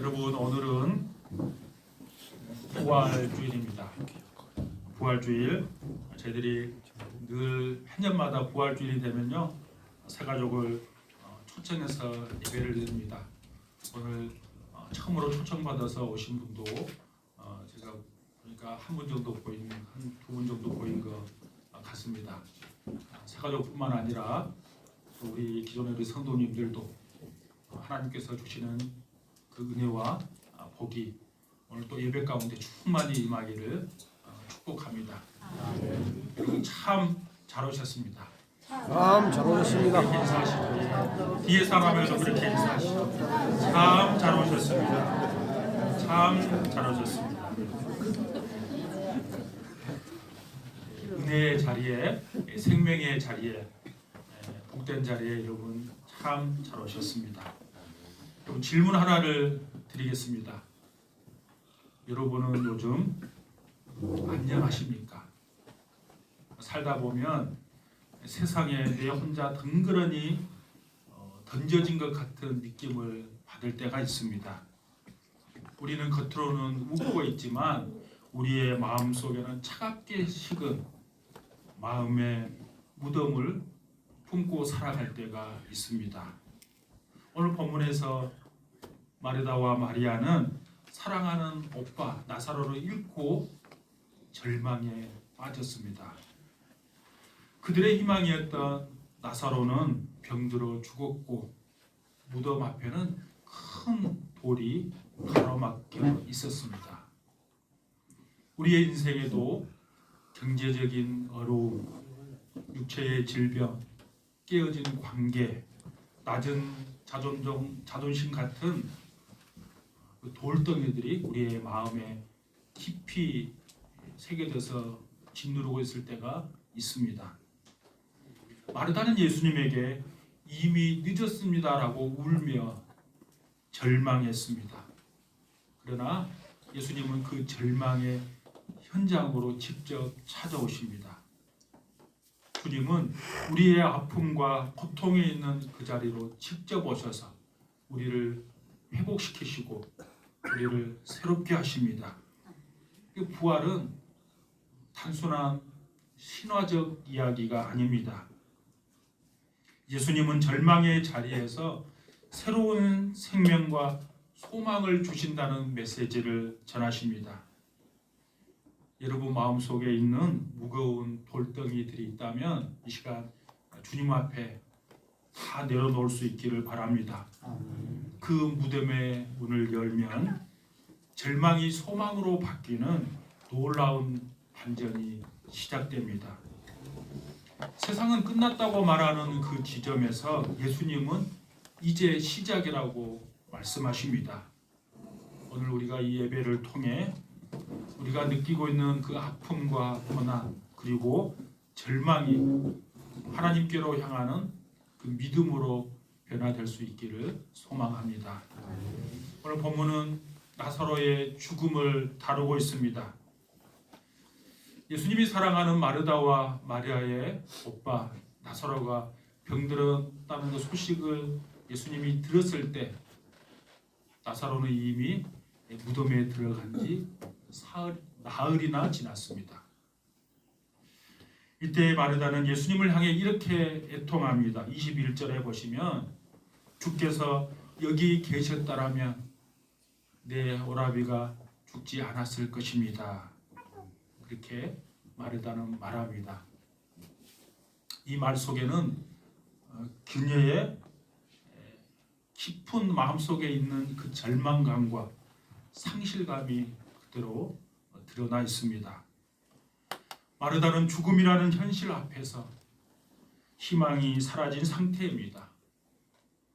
여러분, 오늘은 부활주일입니다. 부활주일, 저희들이 늘 한 년마다 부활주일이 되면요 새 가족을 초청해서 예배를 드립니다. 오늘 처음으로 초청받아서 오신 분도 제가 보니까 한 분 정도 보이는, 한 두 분 정도 보인 것 같습니다. 새 가족뿐만 아니라 또 우리 기존의 우리 성도님들도 하나님께서 주시는 그 은혜와 복이 오늘 또 예배 가운데 충만히 임하기를 축복합니다. 여러분 참 잘 오셨습니다. 참 잘 오셨습니다. 그렇게 인사하시고 뒤에 사람에도 그렇게 인사하시고 참 잘 오셨습니다. 참 잘 오셨습니다. 은혜의 자리에, 생명의 자리에, 복된 자리에 여러분 참 잘 오셨습니다. 그럼 질문 하나를 드리겠습니다. 여러분은 요즘 안녕하십니까? 살다 보면 세상에 내 혼자 덩그러니 던져진 것 같은 느낌을 받을 때가 있습니다. 우리는 겉으로는 웃고 있지만 우리의 마음속에는 차갑게 식은 마음의 무덤을 품고 살아갈 때가 있습니다. 오늘 본문에서 마르다와 마리아는 사랑하는 오빠 나사로를 잃고 절망에 빠졌습니다. 그들의 희망이었던 나사로는 병들어 죽었고 무덤 앞에는 큰 돌이 가로막혀 있었습니다. 우리의 인생에도 경제적인 어려움, 육체의 질병, 깨어진 관계, 낮은 자존심 같은 그 돌덩이들이 우리의 마음에 깊이 새겨져서 짓누르고 있을 때가 있습니다. 마르다는 예수님에게 이미 늦었습니다라고 울며 절망했습니다. 그러나 예수님은 그 절망의 현장으로 직접 찾아오십니다. 주님은 우리의 아픔과 고통에 있는 그 자리로 직접 오셔서 우리를 회복시키시고 우리를 새롭게 하십니다. 그 부활은 단순한 신화적 이야기가 아닙니다. 예수님은 절망의 자리에서 새로운 생명과 소망을 주신다는 메시지를 전하십니다. 여러분 마음속에 있는 무거운 돌덩이들이 있다면 이 시간 주님 앞에 다 내려놓을 수 있기를 바랍니다. 그 무덤의 문을 열면 절망이 소망으로 바뀌는 놀라운 반전이 시작됩니다. 세상은 끝났다고 말하는 그 지점에서 예수님은 이제 시작이라고 말씀하십니다. 오늘 우리가 이 예배를 통해 우리가 느끼고 있는 그 아픔과 고난 그리고 절망이 하나님께로 향하는 그 믿음으로 변화될 수 있기를 소망합니다. 오늘 본문은 나사로의 죽음을 다루고 있습니다. 예수님이 사랑하는 마르다와 마리아의 오빠 나사로가 병들었다는 그 소식을 예수님이 들었을 때 나사로는 이미 무덤에 들어간 지 나흘이나 지났습니다. 이때 마르다는 예수님을 향해 이렇게 애통합니다. 21절에 보시면 주께서 여기 계셨다라면 내 오라비가 죽지 않았을 것입니다. 그렇게 마르다는 말합니다. 이 말 속에는 그녀의 깊은 마음속에 있는 그 절망감과 상실감이 그대로 드러나 있습니다. 마르다는 죽음이라는 현실 앞에서 희망이 사라진 상태입니다.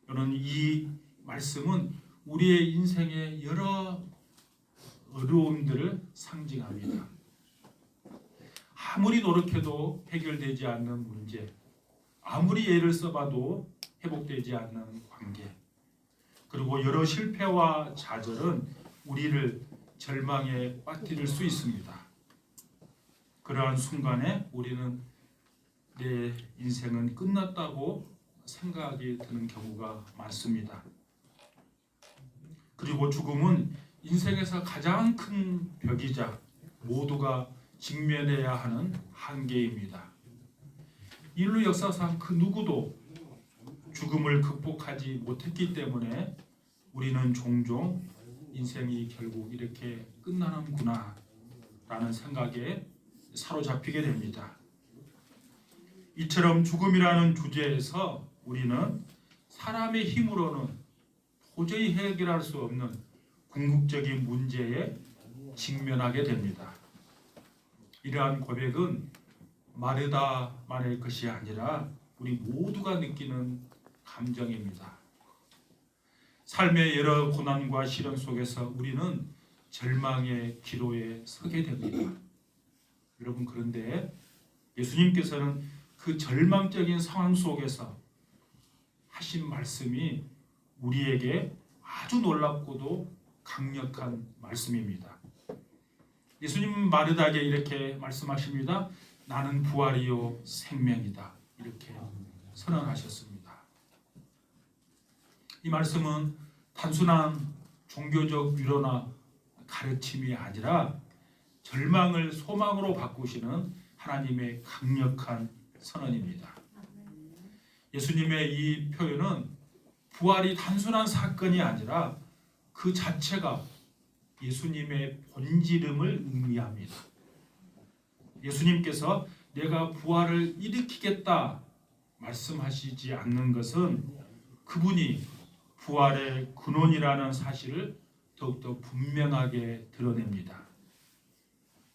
저는 이 말씀은 우리의 인생의 여러 어려움들을 상징합니다. 아무리 노력해도 해결되지 않는 문제, 아무리 애를 써봐도 회복되지 않는 관계, 그리고 여러 실패와 좌절은 우리를 절망에 빠뜨릴 수 있습니다. 그러한 순간에 우리는 내 인생은 끝났다고 생각이 드는 경우가 많습니다. 그리고 죽음은 인생에서 가장 큰 벽이자 모두가 직면해야 하는 한계입니다. 인류 역사상 그 누구도 죽음을 극복하지 못했기 때문에 우리는 종종 인생이 결국 이렇게 끝나는구나 라는 생각에 사로잡히게 됩니다. 이처럼 죽음이라는 주제에서 우리는 사람의 힘으로는 도저히 해결할 수 없는 궁극적인 문제에 직면하게 됩니다. 이러한 고백은 마르다만의 것이 아니라 우리 모두가 느끼는 감정입니다. 삶의 여러 고난과 시련 속에서 우리는 절망의 기로에 서게 됩니다. 여러분, 그런데 예수님께서는 그 절망적인 상황 속에서 하신 말씀이 우리에게 아주 놀랍고도 강력한 말씀입니다. 예수님 마르다에게 이렇게 말씀하십니다. 나는 부활이요 생명이다. 이렇게 선언하셨습니다. 이 말씀은 단순한 종교적 위로나 가르침이 아니라 절망을 소망으로 바꾸시는 하나님의 강력한 선언입니다. 예수님의 이 표현은 부활이 단순한 사건이 아니라 그 자체가 예수님의 본질음을 의미합니다. 예수님께서 내가 부활을 일으키겠다 말씀하시지 않는 것은 그분이 부활의 근원이라는 사실을 더욱더 분명하게 드러냅니다.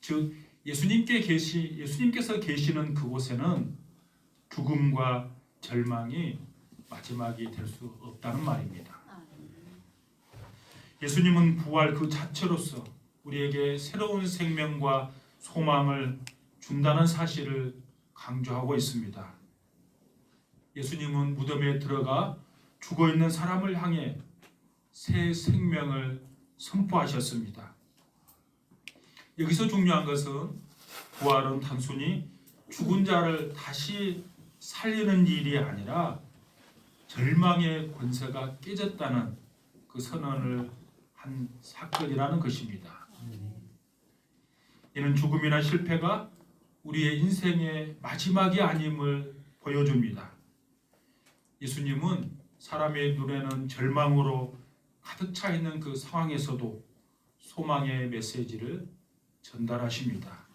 즉 예수님께서 계시는 그곳에는 죽음과 절망이 마지막이 될 수 없다는 말입니다. 예수님은 부활 그 자체로서 우리에게 새로운 생명과 소망을 준다는 사실을 강조하고 있습니다. 예수님은 무덤에 들어가 죽어있는 사람을 향해 새 생명을 선포하셨습니다. 여기서 중요한 것은 부활은 단순히 죽은 자를 다시 살리는 일이 아니라 절망의 권세가 깨졌다는 그 선언을 한 사건이라는 것입니다. 이는 죽음이나 실패가 우리의 인생의 마지막이 아님을 보여줍니다. 예수님은 사람의 눈에는 절망으로 가득 차 있는 그 상황에서도 소망의 메시지를 전달하십니다.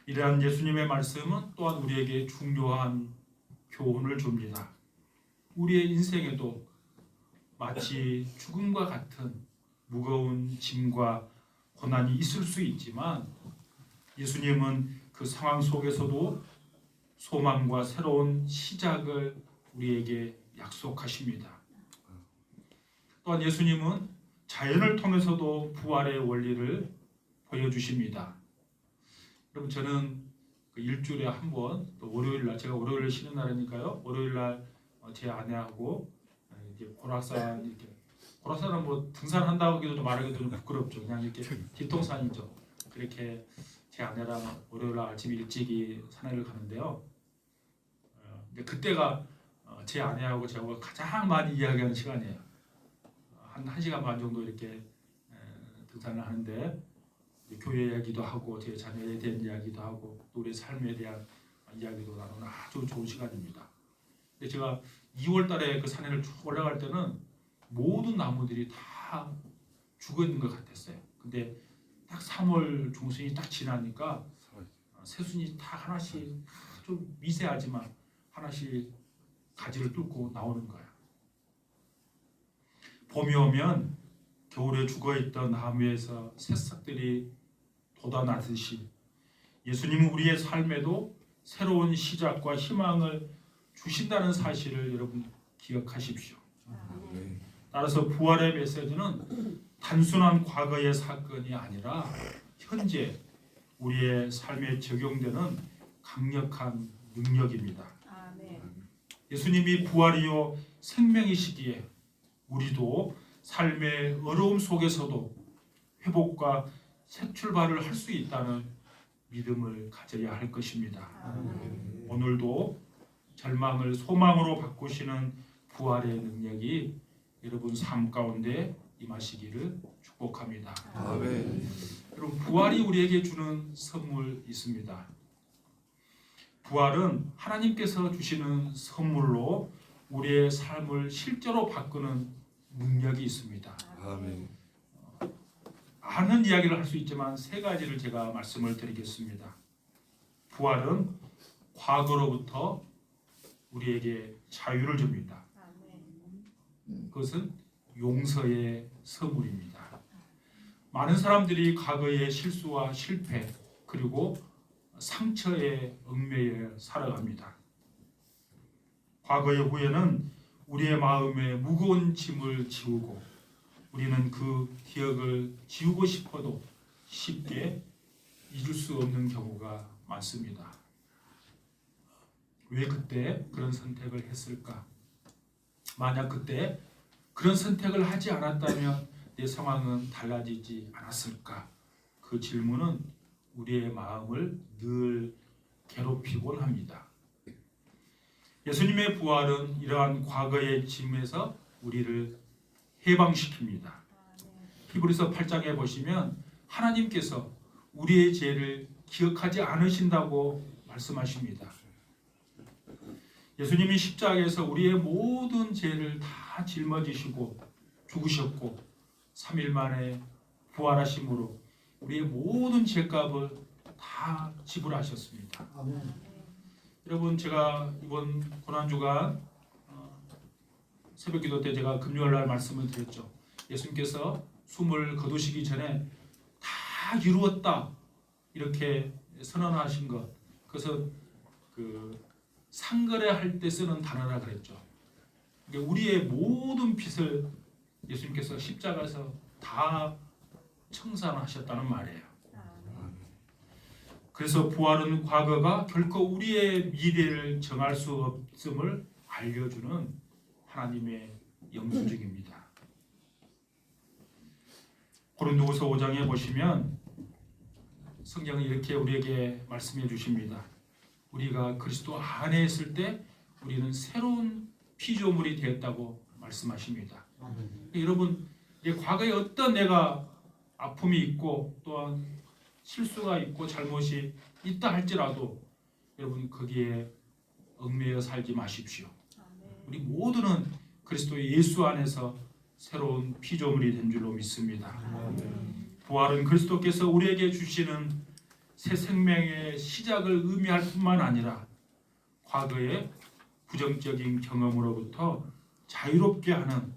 이러한 예수님의 말씀은 또한 우리에게 중요한 교훈을 줍니다. 우리의 인생에도 마치 죽음과 같은 무거운 짐과 고난이 있을 수 있지만 예수님은 그 상황 속에서도 소망과 새로운 시작을 우리에게 약속하십니다. 또한 예수님은 자연을 통해서도 부활의 원리를 보여주십니다. 여러분, 저는 그 일주일에 한 번, 또 월요일날, 제가 월요일에 쉬는 날이니까요. 월요일날 제 아내하고 이렇게 고락산, 이렇게 고락산은 뭐 등산한다고 하기도 좀 말하기도 좀 부끄럽죠. 그냥 이렇게 뒷동산이죠. 그렇게 제 아내랑 월요일날 아침 일찍이 산에를 가는데요. 이제 그때가 제 아내하고 제가 가장 많이 이야기하는 시간이에요. 한 1시간 반 정도 이렇게 등산을 하는데 교회 이야기도 하고 제 자녀에 대한 이야기도 하고 또 우리 삶에 대한 이야기도 나누는 아주 좋은 시간입니다. 근데 제가 2월 달에 그 산에를 쭉 올라갈 때는 모든 나무들이 다 죽어 있는 것 같았어요. 근데 딱 3월 중순이 딱 지나니까 새순이 다 하나씩 아주 미세하지만 하나씩 가지를 뚫고 나오는 거야. 봄이 오면 겨울에 죽어있던 나무에서 새싹들이 돋아나듯이 예수님은 우리의 삶에도 새로운 시작과 희망을 주신다는 사실을 여러분 기억하십시오. 따라서 부활의 메시지는 단순한 과거의 사건이 아니라 현재 우리의 삶에 적용되는 강력한 능력입니다. 예수님이 부활이요 생명이시기에 우리도 삶의 어려움 속에서도 회복과 새 출발을 할 수 있다는 믿음을 가져야 할 것입니다. 오늘도 절망을 소망으로 바꾸시는 부활의 능력이 여러분 삶 가운데 임하시기를 축복합니다. 아멘. 여러분, 부활이 우리에게 주는 선물 있습니다. 부활은 하나님께서 주시는 선물로 우리의 삶을 실제로 바꾸는 능력이 있습니다. 아멘. 많은 이야기를 할 수 있지만 세 가지를 제가 말씀을 드리겠습니다. 부활은 과거로부터 우리에게 자유를 줍니다. 그것은 용서의 선물입니다. 많은 사람들이 과거의 실수와 실패 그리고 상처에 얽매여 살아갑니다. 과거의 후회는 우리의 마음에 무거운 짐을 지우고 우리는 그 기억을 지우고 싶어도 쉽게 잊을 수 없는 경우가 많습니다. 왜 그때 그런 선택을 했을까? 만약 그때 그런 선택을 하지 않았다면 내 상황은 달라지지 않았을까? 그 질문은 우리의 마음을 늘 괴롭히곤 합니다. 예수님의 부활은 이러한 과거의 짐에서 우리를 해방시킵니다. 히브리서 8장에 보시면 하나님께서 우리의 죄를 기억하지 않으신다고 말씀하십니다. 예수님이 십자가에서 우리의 모든 죄를 다 짊어지시고 죽으셨고 3일 만에 부활하심으로 우리의 모든 죄값을 다 지불하셨습니다. 여러분, 제가 이번 고난주간 새벽기도 때 제가 금요일날 말씀을 드렸죠. 예수님께서 숨을 거두시기 전에 다 이루었다 이렇게 선언하신 것, 그것은 상거래할 때 쓰는 단어라 그랬죠. 우리의 모든 빚을 예수님께서 십자가에서 다 청산하셨다는 말이에요. 그래서 부활은 과거가 결코 우리의 미래를 정할 수 없음을 알려주는 하나님의 영수증입니다. 고린도후서 5장에 보시면 성경은 이렇게 우리에게 말씀해 주십니다. 우리가 그리스도 안에 있을 때 우리는 새로운 피조물이 되었다고 말씀하십니다. 여러분, 과거에 어떤 내가 아픔이 있고 또한 실수가 있고 잘못이 있다 할지라도 여러분 거기에 얽매여 살지 마십시오. 우리 모두는 그리스도 예수 안에서 새로운 피조물이 된 줄로 믿습니다. 부활은 그리스도께서 우리에게 주시는 새 생명의 시작을 의미할 뿐만 아니라 과거의 부정적인 경험으로부터 자유롭게 하는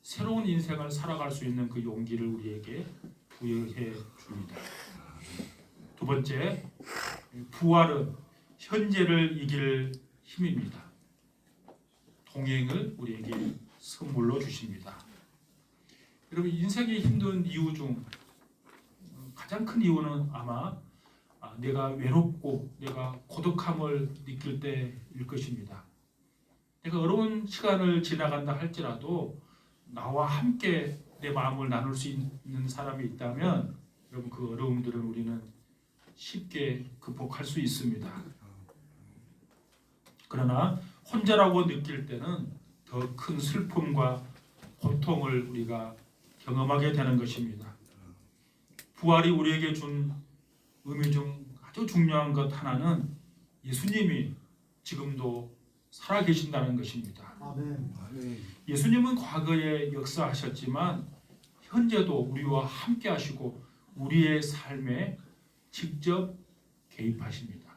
새로운 인생을 살아갈 수 있는 그 용기를 우리에게 부여해 줍니다. 두 번째, 부활은 현재를 이길 힘입니다. 동행을 우리에게 선물로 주십니다. 여러분, 인생이 힘든 이유 중 가장 큰 이유는 아마 내가 외롭고 내가 고독함을 느낄 때일 것입니다. 내가 어려운 시간을 지나간다 할지라도 나와 함께 내 마음을 나눌 수 있는 사람이 있다면 여러분 그 어려움들은 우리는 쉽게 극복할 수 있습니다. 그러나 혼자라고 느낄 때는 더 큰 슬픔과 고통을 우리가 경험하게 되는 것입니다. 부활이 우리에게 준 의미 중 아주 중요한 것 하나는 예수님이 지금도 살아계신다는 것입니다. 예수님은 과거에 역사하셨지만 현재도 우리와 함께 하시고 우리의 삶에 직접 개입하십니다.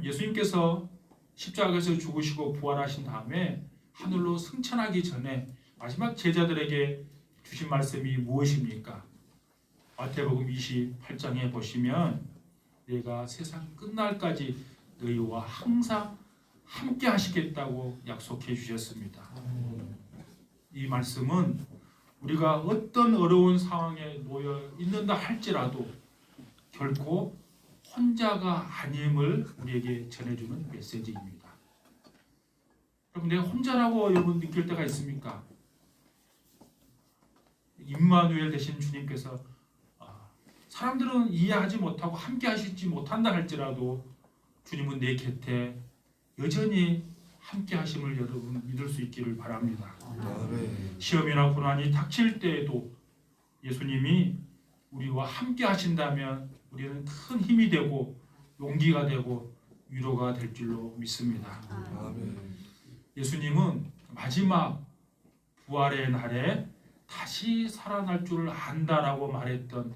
예수님께서 십자가에서 죽으시고 부활하신 다음에 하늘로 승천하기 전에 마지막 제자들에게 주신 말씀이 무엇입니까? 마태복음 28장에 보시면 내가 세상 끝날까지 너희와 항상 함께 하시겠다고 약속해 주셨습니다. 이 말씀은 우리가 어떤 어려운 상황에 놓여 있는다 할지라도 결코 혼자가 아님을 우리에게 전해주는 메시지입니다. 여러분, 내가 혼자라고 여러분 느낄 때가 있습니까? 임마누엘 되신 주님께서 사람들은 이해하지 못하고 함께 하시지 못한다 할지라도 주님은 내 곁에 여전히 함께 하심을 여러분 믿을 수 있기를 바랍니다. 시험이나 고난이 닥칠 때에도 예수님이 우리와 함께 하신다면 우리는 큰 힘이 되고 용기가 되고 위로가 될 줄로 믿습니다. 예수님은 마지막 부활의 날에 다시 살아날 줄 안다라고 말했던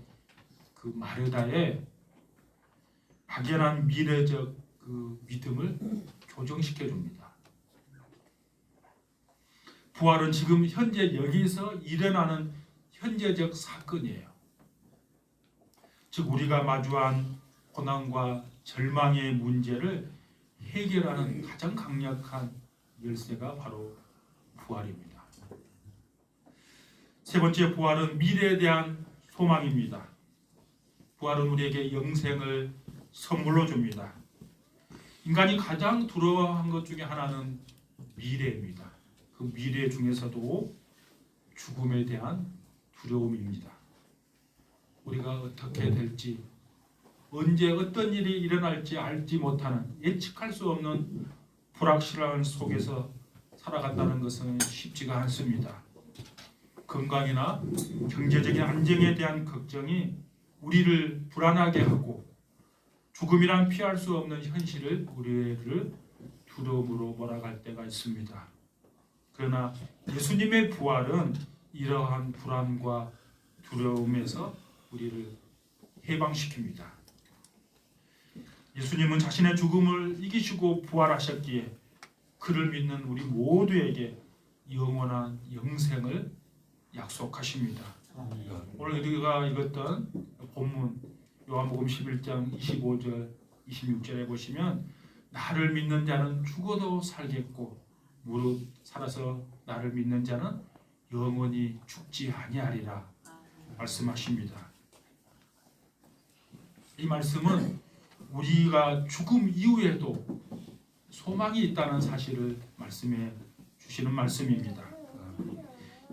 그 마르다의 막연한 미래적 그 믿음을 교정시켜 줍니다. 부활은 지금 현재 여기서 일어나는 현재적 사건이에요. 즉 우리가 마주한 고난과 절망의 문제를 해결하는 가장 강력한 열쇠가 바로 부활입니다. 세 번째, 부활은 미래에 대한 소망입니다. 부활은 우리에게 영생을 선물로 줍니다. 인간이 가장 두려워한 것 중에 하나는 미래입니다. 그 미래 중에서도 죽음에 대한 두려움입니다. 우리가 어떻게 될지, 언제 어떤 일이 일어날지 알지 못하는, 예측할 수 없는 불확실함 속에서 살아간다는 것은 쉽지가 않습니다. 건강이나 경제적인 안정에 대한 걱정이 우리를 불안하게 하고 죽음이란 피할 수 없는 현실을 우리를 두려움으로 몰아갈 때가 있습니다. 그러나 예수님의 부활은 이러한 불안과 두려움에서 우리를 해방시킵니다. 예수님은 자신의 죽음을 이기시고 부활하셨기에 그를 믿는 우리 모두에게 영원한 영생을 약속하십니다. 오늘 우리가 읽었던 본문 요한복음 11장 25절 26절에 보시면 나를 믿는 자는 죽어도 살겠고 무릇 살아서 나를 믿는 자는 영원히 죽지 아니하리라 말씀하십니다. 이 말씀은 우리가 죽음 이후에도 소망이 있다는 사실을 말씀해 주시는 말씀입니다.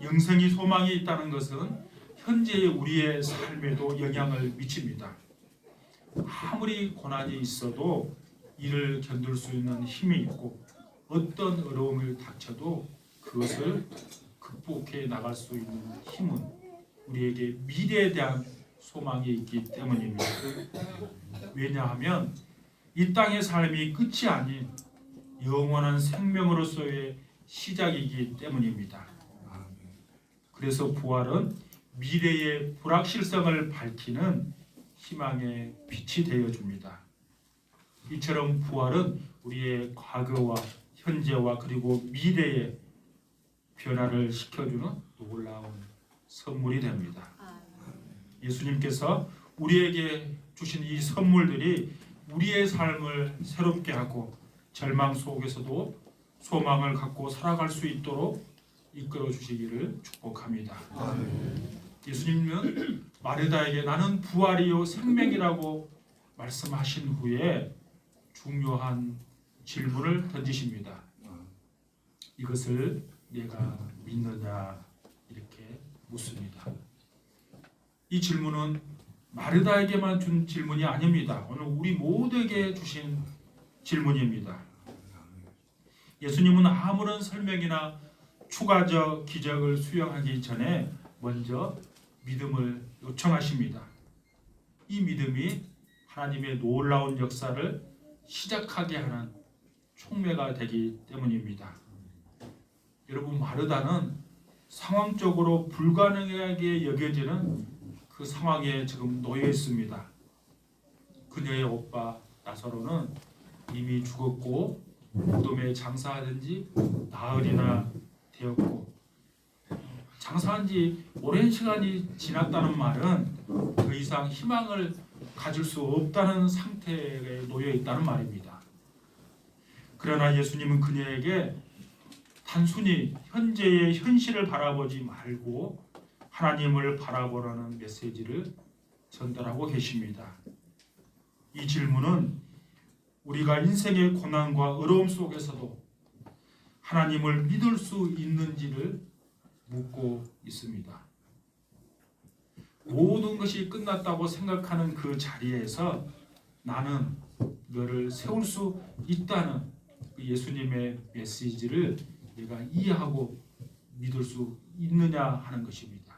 영생이 소망이 있다는 것은 현재의 우리의 삶에도 영향을 미칩니다. 아무리 고난이 있어도 이를 견딜 수 있는 힘이 있고 어떤 어려움을 닥쳐도 그것을 극복해 나갈 수 있는 힘은 우리에게 미래에 대한 소망이 있기 때문입니다. 왜냐하면 이 땅의 삶이 끝이 아닌 영원한 생명으로서의 시작이기 때문입니다. 그래서 부활은 미래의 불확실성을 밝히는 희망의 빛이 되어줍니다. 이처럼 부활은 우리의 과거와 현재와 그리고 미래의 변화를 시켜주는 놀라운 선물이 됩니다. 예수님께서 우리에게 주신 이 선물들이 우리의 삶을 새롭게 하고 절망 속에서도 소망을 갖고 살아갈 수 있도록 이끌어 주시기를 축복합니다. 예수님은 마르다에게 나는 부활이요 생명이라고 말씀하신 후에 중요한 질문을 던지십니다. 이것을 내가 믿느냐 이렇게 묻습니다. 이 질문은 마르다에게만 준 질문이 아닙니다. 오늘 우리 모두에게 주신 질문입니다. 예수님은 아무런 설명이나 추가적 기적을 수용하기 전에 먼저 믿음을 요청하십니다. 이 믿음이 하나님의 놀라운 역사를 시작하게 하는 촉매가 되기 때문입니다. 여러분, 마르다는 상황적으로 불가능하게 여겨지는 그 상황에 지금 놓여 있습니다. 그녀의 오빠 나사로는 이미 죽었고 무덤에 장사하던 지 나흘이나 되었고 장사한 지 오랜 시간이 지났다는 말은 더 이상 희망을 가질 수 없다는 상태에 놓여 있다는 말입니다. 그러나 예수님은 그녀에게 단순히 현재의 현실을 바라보지 말고 하나님을 바라보라는 메시지를 전달하고 계십니다. 이 질문은 우리가 인생의 고난과 어려움 속에서도 하나님을 믿을 수 있는지를 묻고 있습니다. 모든 것이 끝났다고 생각하는 그 자리에서 나는 너를 세울 수 있다는 그 예수님의 메시지를 내가 이해하고 믿을 수 있느냐 하는 것입니다.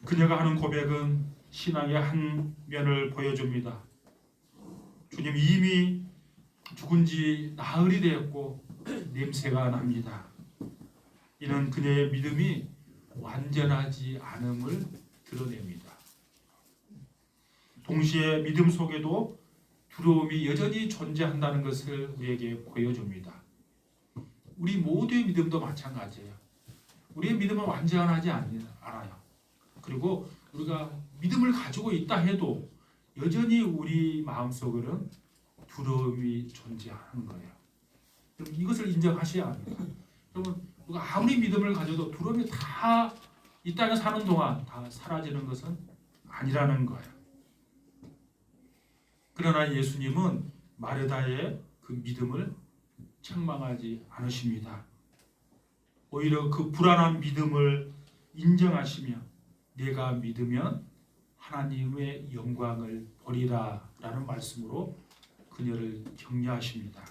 그녀가 하는 고백은 신앙의 한 면을 보여줍니다. 주님 이미 죽은 지 나흘이 되었고 냄새가 납니다. 이는 그녀의 믿음이 완전하지 않음을 드러냅니다. 동시에 믿음 속에도 두려움이 여전히 존재한다는 것을 우리에게 보여줍니다. 우리 모두의 믿음도 마찬가지예요. 우리의 믿음은 완전하지 않아요. 그리고 우리가 믿음을 가지고 있다 해도 여전히 우리 마음속에는 두려움이 존재하는 거예요. 여러분 이것을 인정하셔야 합니다. 여러분 우리가 아무리 믿음을 가져도 두려움이 다 이 땅에 사는 동안 다 사라지는 것은 아니라는 거예요. 그러나 예수님은 마르다의 그 믿음을 책망하지 않으십니다. 오히려 그 불안한 믿음을 인정하시며 내가 믿으면 하나님의 영광을 보리라 라는 말씀으로 그녀를 격려하십니다.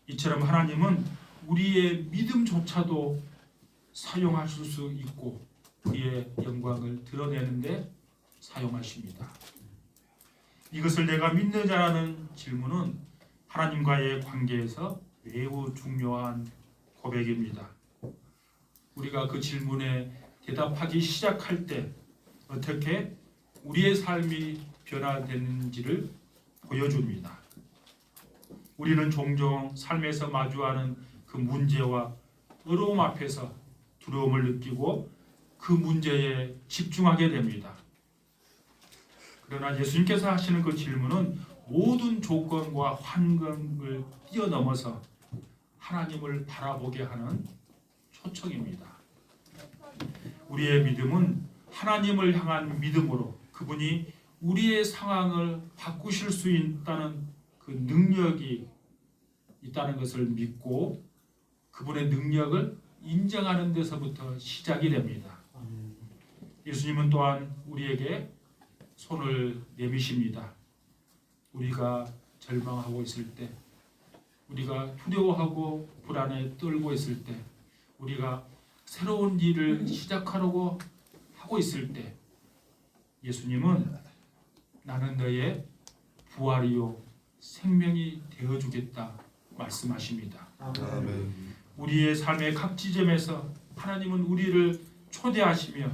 이처럼 하나님은 우리의 믿음조차도 사용하실 수 있고 우리의 영광을 드러내는데 사용하십니다. 이것을 내가 믿느냐라는 질문은 하나님과의 관계에서 매우 중요한 고백입니다. 우리가 그 질문에 대답하기 시작할 때 어떻게 우리의 삶이 변화되는지를 보여줍니다. 우리는 종종 삶에서 마주하는 그 문제와 어려움 앞에서 두려움을 느끼고 그 문제에 집중하게 됩니다. 그러나 예수님께서 하시는 그 질문은 모든 조건과 환경을 뛰어넘어서 하나님을 바라보게 하는 초청입니다. 우리의 믿음은 하나님을 향한 믿음으로 그분이 우리의 상황을 바꾸실 수 있다는 그 능력이 있다는 것을 믿고 그분의 능력을 인정하는 데서부터 시작이 됩니다. 예수님은 또한 우리에게 손을 내미십니다. 우리가 절망하고 있을 때, 우리가 두려워하고 불안에 떨고 있을 때, 우리가 새로운 일을 시작하려고 하고 있을 때 예수님은 나는 너의 부활이요 생명이 되어주겠다 말씀하십니다. 아멘. 우리의 삶의 각 지점에서 하나님은 우리를 초대하시며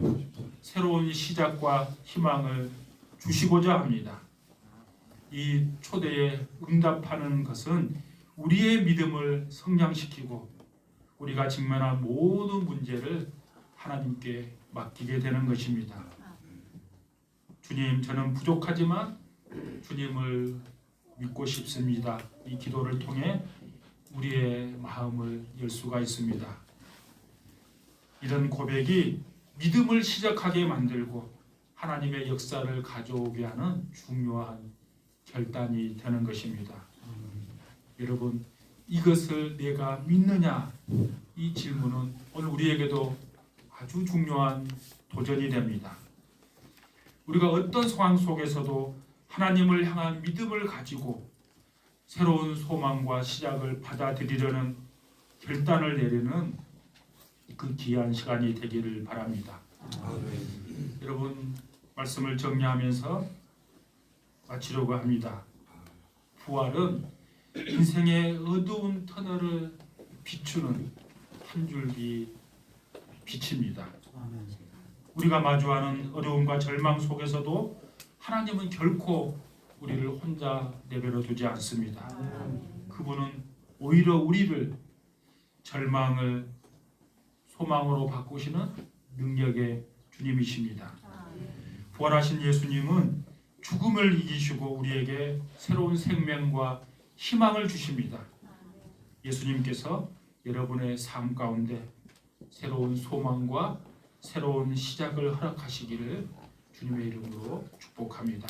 새로운 시작과 희망을 주시고자 합니다. 이 초대에 응답하는 것은 우리의 믿음을 성장시키고 우리가 직면한 모든 문제를 하나님께 맡기게 되는 것입니다. 주님, 저는 부족하지만 주님을 믿고 싶습니다. 이 기도를 통해 우리의 마음을 열 수가 있습니다. 이런 고백이 믿음을 시작하게 만들고 하나님의 역사를 가져오게 하는 중요한 결단이 되는 것입니다. 여러분, 이것을 내가 믿느냐? 이 질문은 오늘 우리에게도 아주 중요한 도전이 됩니다. 우리가 어떤 상황 속에서도 하나님을 향한 믿음을 가지고 새로운 소망과 시작을 받아들이려는 결단을 내리는 그 귀한 시간이 되기를 바랍니다. 여러분, 말씀을 정리하면서 마치려고 합니다. 부활은 인생의 어두운 터널을 비추는 한 줄기 빛입니다. 우리가 마주하는 어려움과 절망 속에서도 하나님은 결코 우리를 혼자 내버려 두지 않습니다. 그분은 오히려 우리를 절망을 소망으로 바꾸시는 능력의 주님이십니다. 부활하신 예수님은 죽음을 이기시고 우리에게 새로운 생명과 희망을 주십니다. 예수님께서 여러분의 삶 가운데 새로운 소망과 새로운 시작을 허락하시기를 주님의 이름으로 축복합니다.